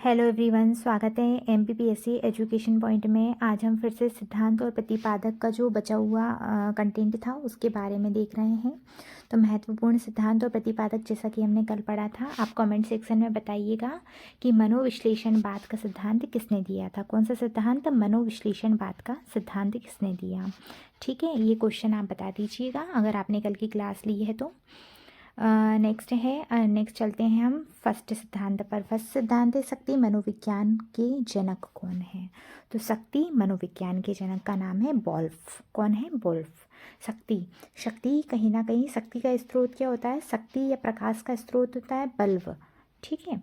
Hello everyone, स्वागत है MPPSC education point में। आज हम फिर से सिद्धांत और प्रतिपादक का जो बचा हुआ कंटेंट था उसके बारे में देख रहे हैं। तो महत्वपूर्ण सिद्धांत और प्रतिपादक जैसा कि हमने कल पढ़ा था, आप कमेंट सेक्शन में बताइएगा कि मनोविश्लेषणवाद का सिद्धांत किसने दिया था। कौन सा सिद्धांत? मनोविश्लेषणवाद का सिद्धांत किसने दिया। ठीक है, ये क्वेश्चन आप बता दीजिएगा अगर आपने कल की क्लास ली है तो। नेक्स्ट चलते हैं हम फर्स्ट सिद्धांत पर। फर्स्ट सिद्धांत है शक्ति मनोविज्ञान के जनक कौन है। तो शक्ति मनोविज्ञान के जनक का नाम है वोल्फ। कौन है? वोल्फ। शक्ति कहीं ना कहीं शक्ति का स्रोत क्या होता है? शक्ति या प्रकाश का स्रोत होता है बल्ब। ठीक है,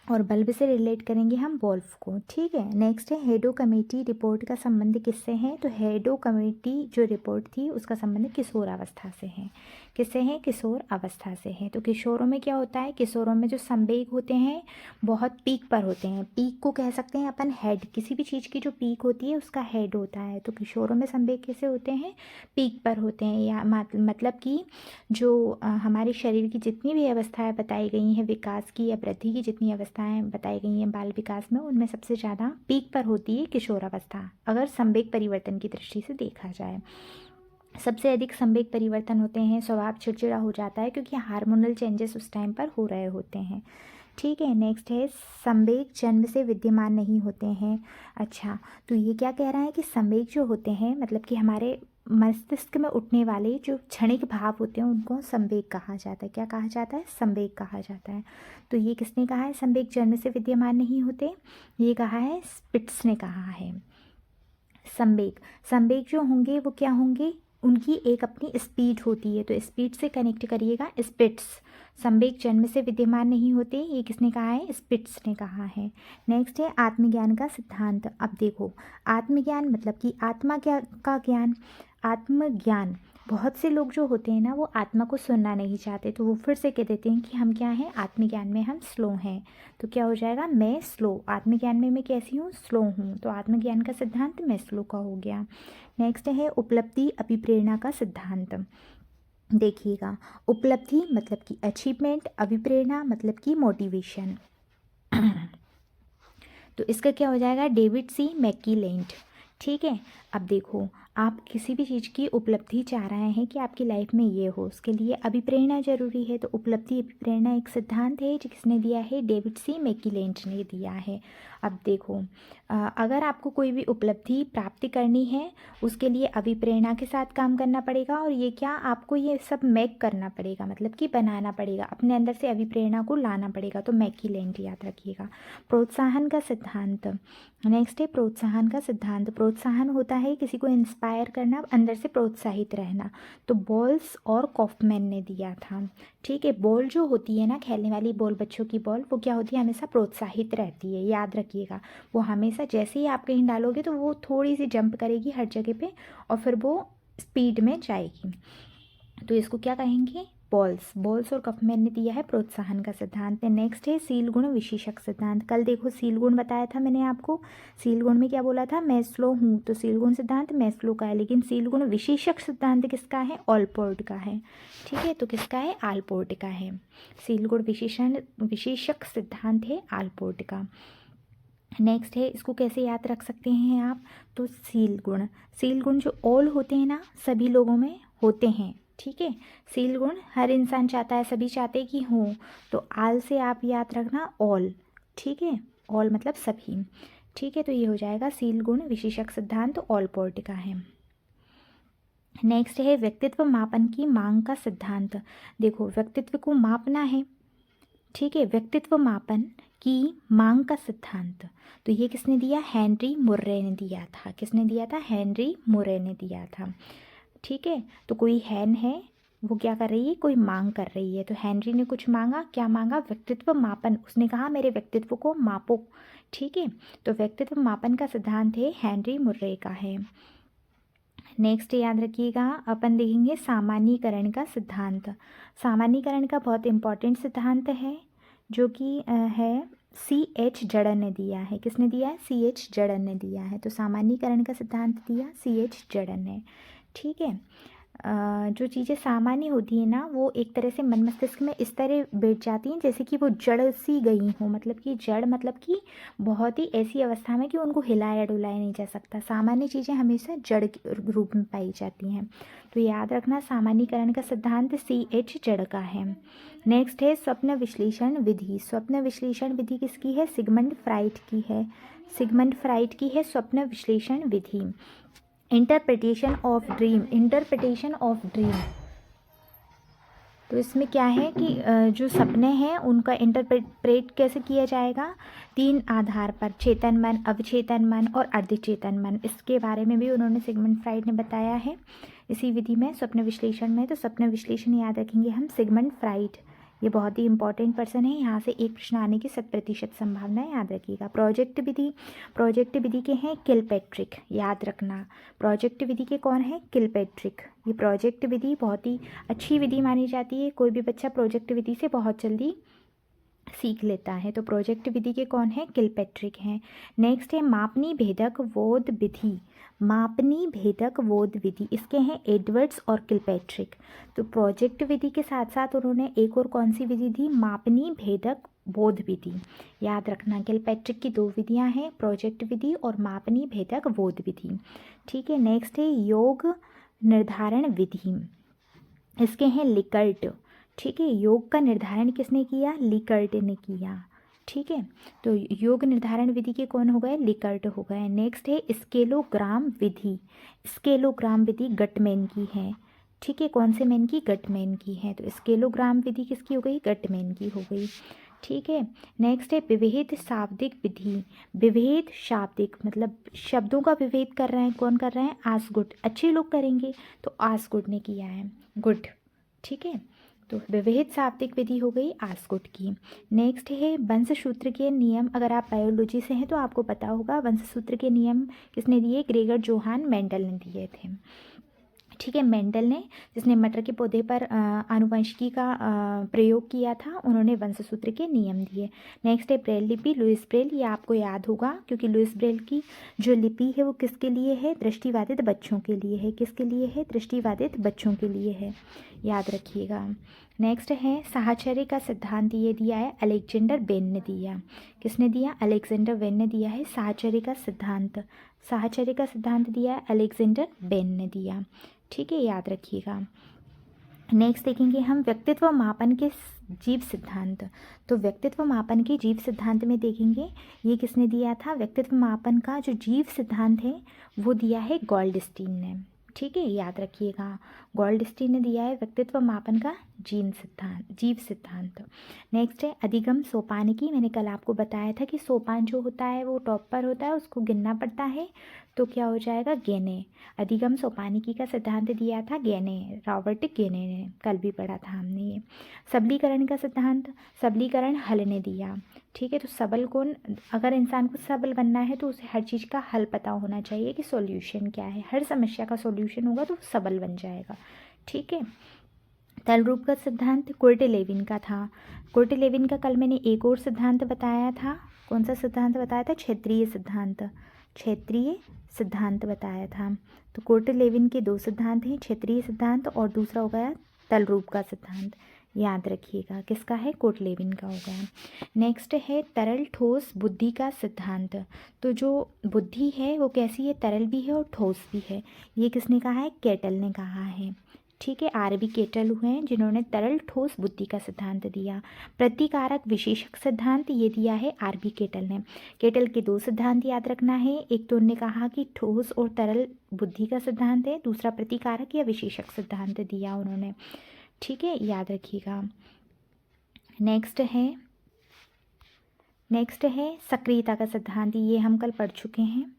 और बल्ब से रिलेट करेंगे हम वोल्फ को। ठीक है, नेक्स्ट है हेडो कमेटी रिपोर्ट का संबंध किससे है। तो हेडो कमेटी जो रिपोर्ट थी उसका संबंध किशोर अवस्था से है। किससे है? किशोर अवस्था से है। तो किशोरों में क्या होता है? किशोरों में जो संवेग होते हैं बहुत पीक पर होते हैं। पीक को कह सकते हैं अपन हेड। किसी भी चीज़ की जो पीक होती है उसका हेड होता है। तो किशोरों में संवेग कैसे होते हैं? पीक पर होते हैं। या मतलब कि जो हमारे शरीर की जितनी भी अवस्थाएं बताई गई हैं विकास की या वृद्धि की, जितनी अवस्थाएं बताई गई हैं बाल विकास में, उनमें सबसे ज़्यादा पीक पर होती है किशोर अवस्था, अगर संवेग परिवर्तन की दृष्टि से देखा जाए। सबसे अधिक संवेग परिवर्तन होते हैं, स्वभाव चिड़चिड़ा हो जाता है क्योंकि हार्मोनल चेंजेस उस टाइम पर हो रहे होते हैं। ठीक है, नेक्स्ट है संवेग जन्म से विद्यमान नहीं होते हैं। अच्छा, तो ये क्या कह रहा है कि संवेग जो होते हैं मतलब कि हमारे मस्तिष्क में उठने वाले जो क्षणिक भाव होते हैं उनको संवेग कहा जाता है। क्या कहा जाता है? संवेग कहा जाता है। तो ये किसने कहा है संवेग जन्म से विद्यमान नहीं होते? ये कहा है स्पिट्स ने कहा है। संवेग जो होंगे वो क्या होंगे? उनकी एक अपनी स्पीड होती है। तो स्पीड से कनेक्ट करिएगा। स्पिट्स संवेग जन्म से विद्यमान नहीं होते, ये किसने कहा है? स्पिट्स ने कहा है। नेक्स्ट है आत्मज्ञान का सिद्धांत। अब देखो, आत्मज्ञान मतलब कि आत्मा क्या का ज्ञान। आत्मज्ञान, बहुत से लोग जो होते हैं ना वो आत्मा को सुनना नहीं चाहते, तो वो फिर से कह देते हैं कि हम क्या हैं? आत्मज्ञान में हम स्लो हैं। तो क्या हो जाएगा? मैं स्लो। आत्मज्ञान में मैं कैसी हूँ? स्लो हूँ। तो आत्मज्ञान का सिद्धांत मैं स्लो का हो गया। नेक्स्ट है उपलब्धि अभिप्रेरणा का सिद्धांत। देखिएगा, उपलब्धि मतलब कि अचीवमेंट, अभिप्रेरणा मतलब कि मोटिवेशन। तो इसका क्या हो जाएगा? डेविड सी मैकीलेंड। ठीक है, अब देखो, आप किसी भी चीज़ की उपलब्धि चाह रहे हैं कि आपकी लाइफ में ये हो, उसके लिए अभिप्रेरणा जरूरी है। तो उपलब्धि अभिप्रेरणा एक सिद्धांत है जो किसने दिया है? डेविड सी मैकीलेंड ने दिया है। अब देखो, अगर आपको कोई भी उपलब्धि प्राप्ति करनी है उसके लिए अभिप्रेरणा के साथ काम करना पड़ेगा। और ये क्या, आपको ये सब मेक करना पड़ेगा, मतलब कि बनाना पड़ेगा, अपने अंदर से अभिप्रेरणा को लाना पड़ेगा। तो मैकीलेंड याद रखिएगा। प्रोत्साहन का सिद्धांत। नेक्स्ट है प्रोत्साहन का सिद्धांत। प्रोत्साहन होता है किसी को इंस्पायर करना, अंदर से प्रोत्साहित रहना। तो बॉल्स और कॉफमैन ने दिया था। ठीक है, बॉल जो होती है ना, खेलने वाली बॉल, बच्चों की बॉल, वो क्या होती है? हमेशा प्रोत्साहित रहती है, याद रखिएगा। वो हमेशा जैसे ही आप कहीं डालोगे तो वो थोड़ी सी जंप करेगी हर जगह पे और फिर वो स्पीड में जाएगी। तो इसको क्या कहेंगे? बॉल्स और कफमैन ने दिया है प्रोत्साहन का सिद्धांत। नेक्स्ट है सील गुण विशेषक सिद्धांत। कल देखो सील गुण बताया था मैंने आपको। सील गुण में क्या बोला था? मैं स्लो हूँ। तो सील गुण सिद्धांत मैं स्लो का है, लेकिन सील गुण विशेषक सिद्धांत किसका है? ऑलपोर्ट का है। ठीक है, तो किसका है? आलपोर्ट का है। सील गुण विशेषक सिद्धांत है आलपोर्ट का। नेक्स्ट है, इसको कैसे याद रख सकते हैं आप? तो सील गुण जो ऑल होते हैं ना, सभी लोगों में होते हैं। ठीक है, सील गुण हर इंसान चाहता है, सभी चाहते हैं कि हों। तो आल से आप याद रखना ऑल। ठीक है, ऑल मतलब सभी। ठीक है, तो ये हो जाएगा सील गुण विशेषक सिद्धांत ऑलपोर्ट का है। नेक्स्ट है व्यक्तित्व मापन की मांग का सिद्धांत। देखो, व्यक्तित्व को मापना है। ठीक है, व्यक्तित्व मापन की मांग का सिद्धांत। तो ये किसने दिया? हेनरी मुर्रे ने दिया था। किसने दिया था? हेनरी मुर्रे ने दिया था। ठीक है, तो कोई हैन है, वो क्या कर रही है? कोई मांग कर रही है। तो हेनरी ने कुछ मांगा। क्या मांगा? व्यक्तित्व मापन। उसने कहा मेरे व्यक्तित्व को मापो। ठीक है, तो व्यक्तित्व मापन का सिद्धांत है हेनरी मुर्रे का है। नेक्स्ट याद रखिएगा, अपन देखेंगे सामान्यीकरण का सिद्धांत। सामान्यीकरण का बहुत इंपॉर्टेंट सिद्धांत है जो कि है C.H. जड़न ने दिया है। किसने दिया है? C.H. जड़न ने दिया है। तो सामान्यीकरण का सिद्धांत दिया C.H. जड़न ने। ठीक है, जो चीज़ें सामान्य होती हैं ना वो एक तरह से मन मस्तिष्क में इस तरह बैठ जाती हैं जैसे कि वो जड़ सी गई हों, मतलब कि जड़ मतलब कि बहुत ही ऐसी अवस्था में कि उनको हिलाया डुलाया नहीं जा सकता। सामान्य चीज़ें हमेशा जड़ के रूप में पाई जाती हैं। तो याद रखना सामान्यीकरण का सिद्धांत CH जड़ का है। नेक्स्ट है स्वप्न विश्लेषण विधि। स्वप्न विश्लेषण विधि किसकी है? सिगमंड फ्राइड की है। सिगमंड फ्राइड की है स्वप्न विश्लेषण विधि। Interpretation of dream. Interpretation of dream, तो इसमें क्या है कि जो सपने हैं उनका इंटरप्रेट कैसे किया जाएगा? 3 आधार पर, चेतन मन, अवचेतन मन और अर्धचेतन मन। इसके बारे में भी उन्होंने सिगमंड फ्राइड ने बताया है इसी विधि में, स्वप्न विश्लेषण में। तो स्वप्न विश्लेषण याद रखेंगे हम, सिगमंड फ्राइड, ये बहुत ही इंपॉर्टेंट पर्सन है। यहाँ से एक प्रश्न आने की 100% संभावना है, याद रखिएगा। प्रोजेक्ट विधि, प्रोजेक्ट विधि के हैं किलपैट्रिक, याद रखना। प्रोजेक्ट विधि के कौन है? किलपैट्रिक। ये प्रोजेक्ट विधि बहुत ही अच्छी विधि मानी जाती है, कोई भी बच्चा प्रोजेक्ट विधि से बहुत जल्दी सीख लेता है। तो प्रोजेक्ट विधि के कौन है? किलपैट्रिक हैं। नेक्स्ट है मापनी भेदक बोध विधि। मापनी भेदक बोध विधि, इसके हैं एडवर्ड्स और किलपैट्रिक। तो प्रोजेक्ट विधि के साथ साथ उन्होंने एक और कौन सी विधि दी? मापनी भेदक बोध विधि, याद रखना। किलपैट्रिक की 2 विधियां हैं, प्रोजेक्ट विधि और मापनी भेदक बोध विधि। ठीक है। नेक्स्ट है योग निर्धारण विधि, इसके हैं लिकर्ट। ठीक है, योग का निर्धारण किसने किया? लिकर्ट ने किया। ठीक है, तो योग निर्धारण विधि के कौन हो गए? लिकर्ट हो गए। नेक्स्ट है स्केलोग्राम विधि। स्केलोग्राम विधि गटमैन की है। ठीक है, कौन से मैन की? गटमैन की है। तो स्केलोग्राम विधि किसकी हो गई? गटमैन की हो गई। ठीक है। नेक्स्ट है विभेद शाब्दिक विधि। विभेद शाब्दिक मतलब शब्दों का विभेद कर रहे हैं, कौन कर रहे हैं? आसगुड। अच्छे लोग करेंगे, तो आसगुड ने किया है, गुड। ठीक है, तो विभेद शाब्दिक विधि हो गई आसगुड की। नेक्स्ट है वंशसूत्र के नियम। अगर आप बायोलॉजी से हैं तो आपको पता होगा वंशसूत्र के नियम किसने दिए? ग्रेगर जोहान मेंडल ने दिए थे। ठीक है, मेंडल ने, जिसने मटर के पौधे पर आनुवंशिकी का प्रयोग किया था, उन्होंने वंशसूत्र के नियम दिए। नेक्स्ट है ब्रेल लिपि, लुइस ब्रेल, ये आपको याद होगा क्योंकि लुइस ब्रेल की जो लिपि है वो किसके लिए है? दृष्टिबाधित बच्चों के लिए है। किसके लिए है? दृष्टिबाधित बच्चों के लिए है, याद रखिएगा। नेक्स्ट है साहचर्य का सिद्धांत, ये दिया है अलेक्जेंडर बेन ने दिया। किसने दिया? अलेक्जेंडर बेन ने दिया है साहचर्य का सिद्धांत। साहचर्य का सिद्धांत दिया है अलेक्जेंडर बेन ने दिया। ठीक है, याद रखिएगा। नेक्स्ट देखेंगे हम व्यक्तित्व मापन के जीव सिद्धांत। तो व्यक्तित्व मापन के जीव सिद्धांत में देखेंगे ये किसने दिया था? व्यक्तित्व मापन का जो जीव सिद्धांत है वो दिया है गोल्डस्टीन ने। ठीक है, याद रखिएगा, गोल्डस्टीन ने दिया है व्यक्तित्व मापन का जीव सिद्धांत। नेक्स्ट है अधिगम सोपानिकी। मैंने कल आपको बताया था कि सोपान जो होता है वो टॉप पर होता है, उसको गिनना पड़ता है, तो क्या हो जाएगा? गेने। अधिगम सोपानिकी का सिद्धांत दिया था गेने, रॉबर्ट गेने ने, कल भी पढ़ा था हमने ये। सबलीकरण का सिद्धांत, सबलीकरण हल ने दिया। ठीक है, तो सबल कौन? अगर इंसान को सबल बनना है तो उसे हर चीज़ का हल पता होना चाहिए कि सॉल्यूशन क्या है, हर समस्या का सॉल्यूशन होगा तो सबल बन जाएगा। ठीक है, तल रूप का सिद्धांत कुर्टेलेविन का था। कुर्टेलेविन का कल मैंने एक और सिद्धांत बताया था, कौन सा सिद्धांत बताया था? क्षेत्रीय सिद्धांत। क्षेत्रीय सिद्धांत बताया था। तो कुर्टेलेविन के 2 सिद्धांत हैं, क्षेत्रीय सिद्धांत और दूसरा हो गया तल रूप का सिद्धांत, याद रखिएगा। किसका है? कुर्टेलेविन का हो गया। नेक्स्ट है तरल ठोस बुद्धि का सिद्धांत। तो जो बुद्धि है वो कैसी है? तरल भी है और ठोस भी है। ये किसने कहा है? केटल ने कहा है। ठीक है, आरबी केटल हुए हैं जिन्होंने तरल ठोस बुद्धि का सिद्धांत दिया। प्रतिकारक विशेषक सिद्धांत ये दिया है आरबी केटल ने। केटल के 2 सिद्धांत याद रखना है, एक तो उन्होंने कहा कि ठोस और तरल बुद्धि का सिद्धांत है, दूसरा प्रतिकारक या विशेषक सिद्धांत दिया उन्होंने। ठीक है, याद रखिएगा। नेक्स्ट है सक्रियता का सिद्धांत, ये हम कल पढ़ चुके हैं।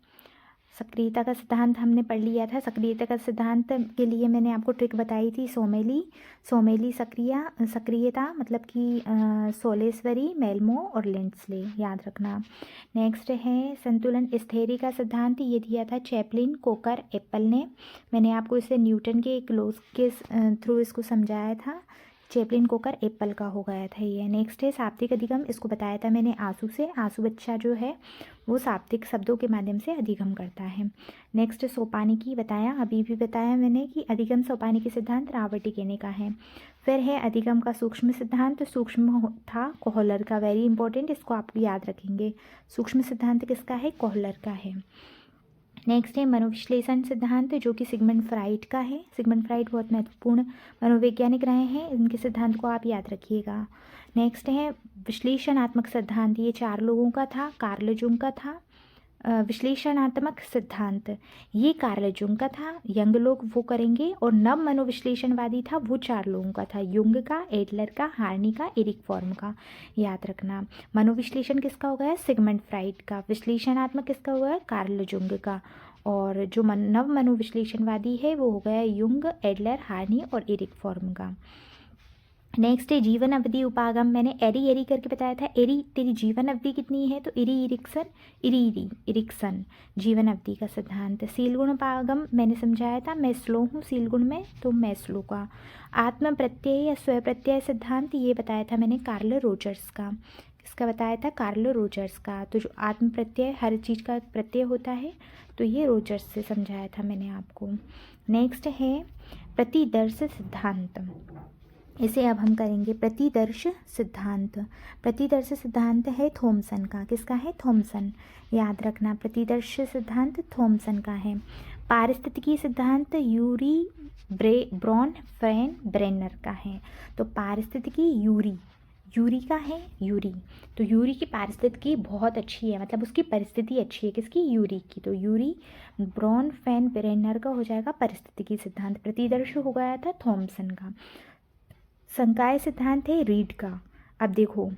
सक्रियता का सिद्धांत हमने पढ़ लिया था। सक्रियता का सिद्धांत के लिए मैंने आपको ट्रिक बताई थी, सोमेली सक्रियता मतलब कि सोलेसवरी, मेल्मो और लिंड्सले, याद रखना। नेक्स्ट है संतुलन स्थिरी का सिद्धांत, ये दिया था चैपलिन, कोकर, एप्पल ने। मैंने आपको इसे न्यूटन के एक लॉज के थ्रू इसको समझाया था चैपलिन कोकर एप्पल का हो गया था ये। नेक्स्ट है शाब्दिक अधिगम, इसको बताया था मैंने आंसू से। आंसू बच्चा जो है वो शाब्दिक शब्दों के माध्यम से अधिगम करता है। नेक्स्ट सोपानिकी बताया, अभी भी बताया मैंने कि अधिगम सोपानिकी सिद्धांत रावटिकेने का है। फिर है अधिगम का सूक्ष्म सिद्धांत, सूक्ष्म था कोहलर का, वेरी इंपॉर्टेंट, इसको आप याद रखेंगे। सूक्ष्म सिद्धांत किसका है? कोहलर का है। नेक्स्ट है मनोविश्लेषण सिद्धांत, जो कि सिगमंड फ्राइड का है। सिगमंड फ्राइड बहुत महत्वपूर्ण मनोवैज्ञानिक रहे हैं, इनके सिद्धांत को आप याद रखिएगा। नेक्स्ट है विश्लेषणात्मक सिद्धांत, ये 4 लोगों का था, कार्ल जुंग का था। विश्लेषणात्मक सिद्धांत ये कार्ल जुंग का था, यंग लोग वो करेंगे। और नव मनोविश्लेषणवादी था वो 4 लोगों का था, युंग का, एडलर का, हार्नी का, एरिक फॉर्म का, याद रखना। मनोविश्लेषण किसका हो गया? सिगमंड फ्राइड का। विश्लेषणात्मक किसका हो गया? कार्ल जुंग का। और जो नव मनोविश्लेषणवादी है वो हो गया युंग, एडलर, हार्नी और एरिक फॉर्म का। नेक्स्ट है जीवन अवधि उपागम, मैंने एरी एरी करके बताया था। एरी तेरी जीवन अवधि कितनी है? तो इरी इरिक्सन, इरी इरिक्सन जीवन अवधि का सिद्धांत। सील गुण उपागम मैंने समझाया था, मैं स्लो हूँ सील गुण में तो मैं स्लो का। आत्म प्रत्यय या स्व प्रत्यय सिद्धांत ये बताया था मैंने कार्ल रोजर्स का। किसका बताया था? कार्ल रोजर्स का। तो जो आत्म प्रत्यय हर चीज़ का प्रत्यय होता है तो ये रोजर्स से समझाया था मैंने आपको। नेक्स्ट है प्रतिदर्श सिद्धांत, इसे अब हम करेंगे प्रतिदर्श सिद्धांत। प्रतिदर्श सिद्धांत है थॉमसन का। किसका है? थॉमसन, याद रखना। प्रतिदर्श सिद्धांत थॉमसन का है। पारिस्थितिकी सिद्धांत यूरी ब्रॉन फैन ब्रेनर का है। तो पारिस्थितिकी यूरी का है, यूरी। तो यूरी की पारिस्थितिकी बहुत अच्छी है, मतलब उसकी परिस्थिति अच्छी है। किसकी? यूरी की। तो यूरी ब्रॉन फैन ब्रेनर का हो जाएगा परिस्थितिकी सिद्धांत। प्रतिदर्श हो गया था थॉमसन का। संकाय सिद्धांत है रीड का। अब देखो,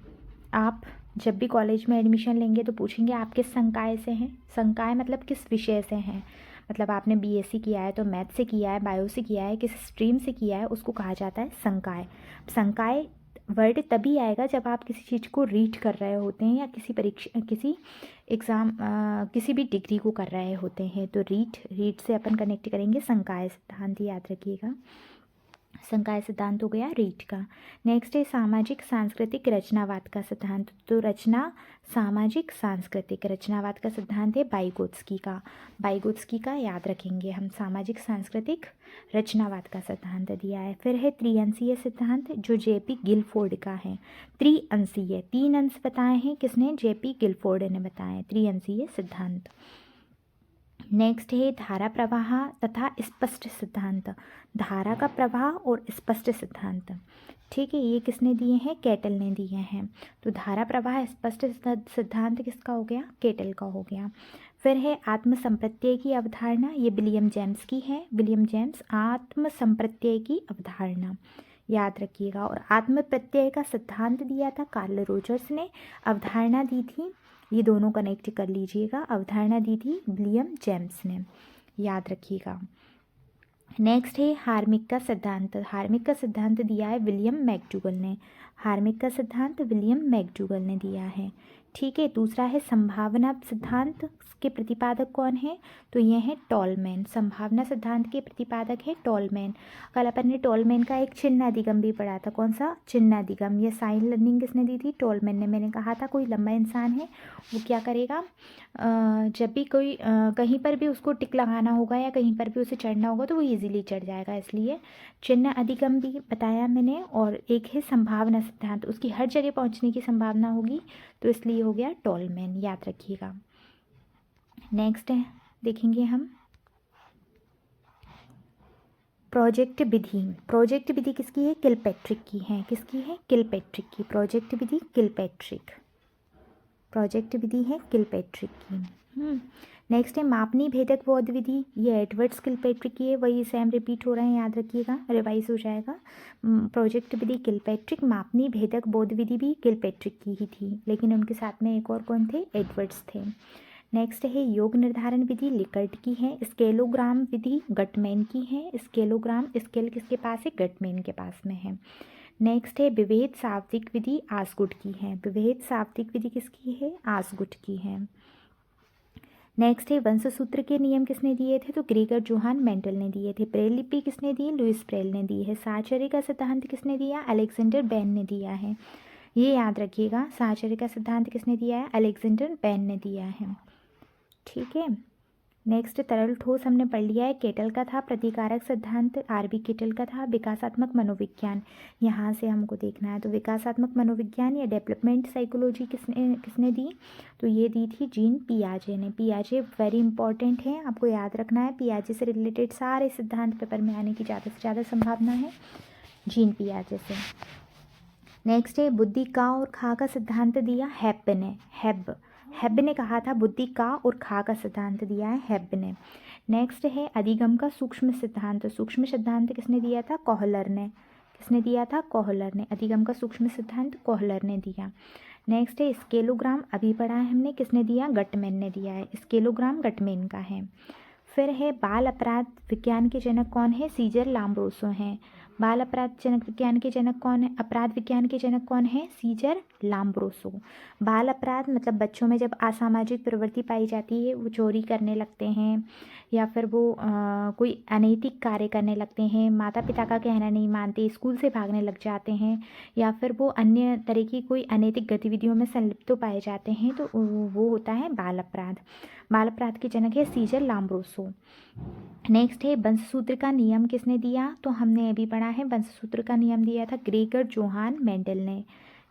आप जब भी कॉलेज में एडमिशन लेंगे तो पूछेंगे आप किस संकाय से हैं। संकाय मतलब किस विषय से हैं, मतलब आपने बीएससी किया है तो मैथ से किया है, बायो से किया है, किस स्ट्रीम से किया है, उसको कहा जाता है संकाय। संकाय वर्ड तभी आएगा जब आप किसी चीज़ को रीड कर रहे होते हैं या किसी परीक्षा, किसी एग्ज़ाम, किसी भी डिग्री को कर रहे होते हैं। तो रीड से अपन कनेक्ट करेंगे संकाय सिद्धांत, याद रखिएगा। संकाय सिद्धांत हो गया रीड का। नेक्स्ट है सामाजिक सांस्कृतिक रचनावाद का सिद्धांत। तो सामाजिक सांस्कृतिक रचनावाद का सिद्धांत है बाइगोत्स्की का। बाइगोत्स्की का याद रखेंगे हम। सामाजिक सांस्कृतिक रचनावाद का सिद्धांत दिया है। फिर है त्रिअंशीय सिद्धांत, जो जेपी गिलफोर्ड का है। त्रिअंशीय, 3 अंश बताए हैं किसने? जेपी गिलफोर्ड ने बताए त्रिअंशीय सिद्धांत। नेक्स्ट है धारा प्रवाह तथा स्पष्ट सिद्धांत। धारा का प्रवाह और स्पष्ट सिद्धांत, ठीक है, ये किसने दिए हैं? केटल ने दिए हैं। तो धारा प्रवाह स्पष्ट सिद्धांत किसका हो गया? केटल का हो गया। फिर है आत्म संप्रत्यय की अवधारणा, ये विलियम जेम्स की है। विलियम जेम्स, आत्म संप्रत्यय की अवधारणा, याद रखिएगा। और आत्म प्रत्यय का सिद्धांत दिया था कार्ल रोजर्स ने, अवधारणा दी थी, ये दोनों कनेक्ट कर लीजिएगा, अवधारणा दी थी विलियम जेम्स ने, याद रखिएगा। नेक्स्ट है हार्मिक का सिद्धांत। हार्मिक का सिद्धांत दिया है विलियम मैकडूगल ने। हार्मिक का सिद्धांत विलियम मैकडूगल ने दिया है, ठीक है। दूसरा है संभावना सिद्धांत के प्रतिपादक कौन है? तो ये है टॉलमैन। संभावना सिद्धांत के प्रतिपादक है टॉलमैन। कल अपन ने टॉलमैन का एक चिन्हाधिगम भी पढ़ा था। कौन सा? चिन्हाधिगम। ये साइन लर्निंग किसने दी थी? टॉलमैन ने। मैंने कहा था कोई लंबा इंसान है वो क्या करेगा, जब भी कोई कहीं पर भी उसको टिक लगाना होगा या कहीं पर भी उसे चढ़ना होगा तो वो इजीली चढ़ जाएगा, इसलिए चिन्ह अधिगम भी बताया मैंने। और एक है संभावना सिद्धांत, उसकी हर जगह पहुंचने की संभावना होगी, तो इसलिए हो गया टॉलमैन, याद रखिएगा। नेक्स्ट है देखेंगे हम प्रोजेक्ट विधि। प्रोजेक्ट विधि किसकी है? किलपैट्रिक की है। किसकी है? किलपैट्रिक की। प्रोजेक्ट विधि किलपैट्रिक, प्रोजेक्ट विधि है किलपैट्रिक की। नेक्स्ट है मापनी भेदक बोध विधि, ये एडवर्ड्स किलपैट्रिक की है, वही सेम रिपीट हो रहे हैं, याद रखिएगा, रिवाइज हो जाएगा। प्रोजेक्ट विधि किलपैट्रिक, मापनी भेदक बोध विधि भी किलपैट्रिक की ही थी, लेकिन उनके साथ में एक और कौन थे? एडवर्ड्स थे। नेक्स्ट है योग निर्धारण विधि, लिकर्ट की है। स्केलोग्राम विधि गटमैन की है। स्केलोग्राम, स्केल किसके पास है? गटमैन के पास में है। नेक्स्ट है विभेद सावधिक विधि, आसगुट की है। विभेद सावधिक विधि किसकी है? आसगुट की है। नेक्स्ट है वंश सूत्र के नियम किसने दिए थे, तो ग्रेगर जोहान मेंडल ने दिए थे। ब्रेल लिपि किसने दी, लुईस ब्रेल ने दी है। साहचर्य का सिद्धांत किसने दिया, अलेक्जेंडर बेन ने दिया है। ये याद रखिएगा, साहचर्य का सिद्धांत किसने दिया है, अलेक्जेंडर बेन ने दिया है। ठीक है। नेक्स्ट तरल ठोस हमने पढ़ लिया है, केटल का था। प्रतिकारक सिद्धांत आरबी केटल का था। विकासात्मक मनोविज्ञान यहाँ से हमको देखना है, तो विकासात्मक मनोविज्ञान या डेवलपमेंट साइकोलॉजी किसने दी, तो ये दी थी जीन पियाजे ने। पियाजे वेरी इंपॉर्टेंट है, आपको याद रखना है। पियाजे से रिलेटेड सारे सिद्धांत पेपर में आने की ज़्यादा से ज़्यादा संभावना है जीन पियाजे से। नेक्स्ट है बुद्धि का और खा का सिद्धांत दिया हेब ने। हेब ने कहा था बुद्धि का और खा का सिद्धांत दिया है हेब ने। नेक्स्ट है अधिगम का सूक्ष्म सिद्धांत। सूक्ष्म सिद्धांत किसने दिया था, कोहलर ने। किसने दिया था, कोहलर ने। अधिगम का सूक्ष्म सिद्धांत कोहलर ने दिया। नेक्स्ट है स्केलोग्राम, अभी पढ़ा है हमने, किसने दिया, गटमैन ने दिया है। स्केलोग्राम गटमैन का है। फिर है बाल अपराध विज्ञान के जनक कौन है, सीजर लाम्ब्रोसो हैं। बाल अपराध जनक विज्ञान के जनक कौन है, अपराध विज्ञान के जनक कौन है, सीजर लाम्ब्रोसो। बाल अपराध मतलब बच्चों में जब असामाजिक प्रवृत्ति पाई जाती है, वो चोरी करने लगते हैं या फिर वो कोई अनैतिक कार्य करने लगते हैं, माता पिता का कहना नहीं मानते, स्कूल से भागने लग जाते हैं, या फिर वो अन्य तरह की कोई अनैतिक गतिविधियों में संलिप्त पाए जाते हैं, तो वो होता है बाल अपराध। बाल अपराध के जनक है सीजर लाम्ब्रोसो। नेक्स्ट है वंशसूत्र का नियम किसने दिया, तो हमने अभी पढ़ा है वंशसूत्र का नियम दिया था ग्रेगर जोहान मेंडल ने।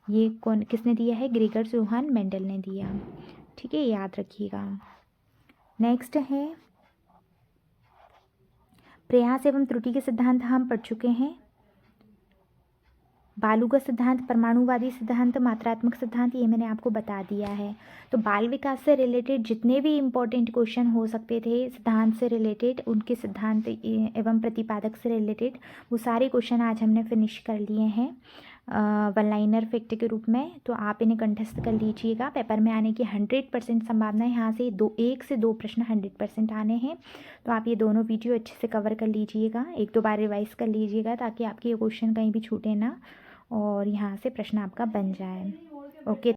ये कौन किसने दिया है, ग्रेगर जोहान मेंडल ने दिया। ठीक है, याद रखिएगा। नेक्स्ट है प्रयास एवं त्रुटि के सिद्धांत हम पढ़ चुके हैं। बालू का सिद्धांत, परमाणुवादी सिद्धांत, मात्रात्मक सिद्धांत, ये मैंने आपको बता दिया है। तो बाल विकास से रिलेटेड जितने भी इम्पोर्टेंट क्वेश्चन हो सकते थे सिद्धांत से रिलेटेड, उनके सिद्धांत एवं प्रतिपादक से रिलेटेड, वो सारे क्वेश्चन आज हमने फिनिश कर लिए हैं वन लाइनर फैक्ट के रूप में। तो आप इन्हें कंठस्थ कर लीजिएगा। पेपर में आने की 100% संभावना है। यहाँ से एक से दो प्रश्न 100% आने हैं। तो आप ये दोनों वीडियो अच्छे से कवर कर लीजिएगा, एक दो बार रिवाइज कर लीजिएगा, ताकि आपके ये क्वेश्चन कहीं भी छूटे ना और यहाँ से प्रश्न आपका बन जाए। ओके।